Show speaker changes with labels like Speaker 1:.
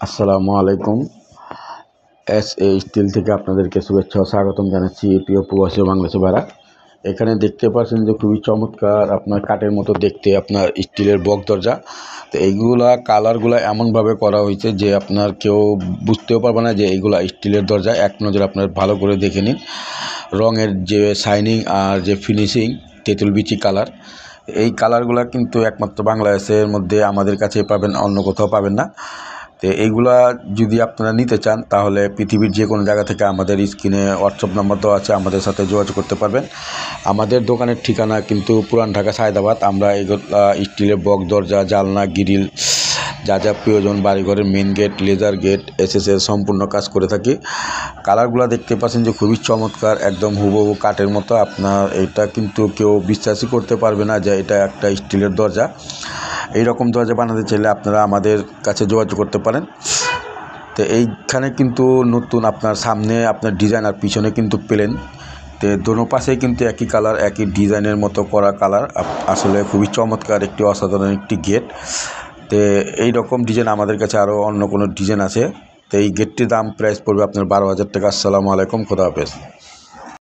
Speaker 1: আসসালামু আলাইকুম। S still থেকে আপনাদেরকে শুভেচ্ছা ও স্বাগতম জানাচ্ছি প্রিয় প্রবাসী বাংলাদেশি ভাইরা। এখানে দেখতে পাচ্ছেন যে খুবই চমৎকার আপনার কাঠের মতো দেখতে আপনার স্টিলের বক্স দরজা। তো এইগুলা কালারগুলো এমনভাবে করা হয়েছে যে আপনার কেউ বুঝতেও পারবে না যে এইগুলা স্টিলের দরজা। এক নজরে আপনার ভালো করে দেখে নিন রঙের যে শাইনিং আর যে ফিনিশিং, তেঁতুল বিচি কালার। এই কালারগুলো কিন্তু একমাত্র বাংলাদেশের মধ্যে আমাদের কাছে পাবেন, অন্য কোথাও পাবেন না। তো এইগুলা যদি আপনারা নিতে চান তাহলে পৃথিবীর যে কোনো জায়গা থেকে আমাদের স্ক্রিনে হোয়াটসঅ্যাপ নাম্বার দেওয়া আছে, আমাদের সাথে যোগাযোগ করতে পারবেন। আমাদের দোকানের ঠিকানা কিন্তু পুরান ঢাকা সায়দাবাদ। আমরা এইগুলা স্টিলের বক্স দরজা, জানলা, গ্রিল, যা যা প্রয়োজন বাড়িঘরের মেন গেট, লেজার গেট, এসএসের সম্পূর্ণ কাজ করে থাকি। কালারগুলো দেখতে পাচ্ছেন যে খুবই চমৎকার, একদম হুবহু কাঠের মতো। আপনার এটা কিন্তু কেউ বিশ্বাসই করতে পারবে না যে এটা একটা স্টিলের দরজা। এই রকম দরজা বানাতে চাইলে আপনারা আমাদের কাছে যোগাযোগ করতে পারেন। তো এইখানে কিন্তু নতুন আপনার সামনে আপনার ডিজাইন আর পিছনে কিন্তু প্লেন। তো দোনো পাশেই কিন্তু একই কালার, একই ডিজাইনের মতো করা কালার। আসলে খুবই চমৎকার একটি অসাধারণ একটি গেট। তো এই রকম ডিজাইন আমাদের কাছে আরও অন্য কোনো ডিজাইন আছে। তো এই গেটটির দাম প্রাইস পড়বে আপনার 12,000 টাকা। আসসালামু আলাইকুম, খোদা হাফেজ।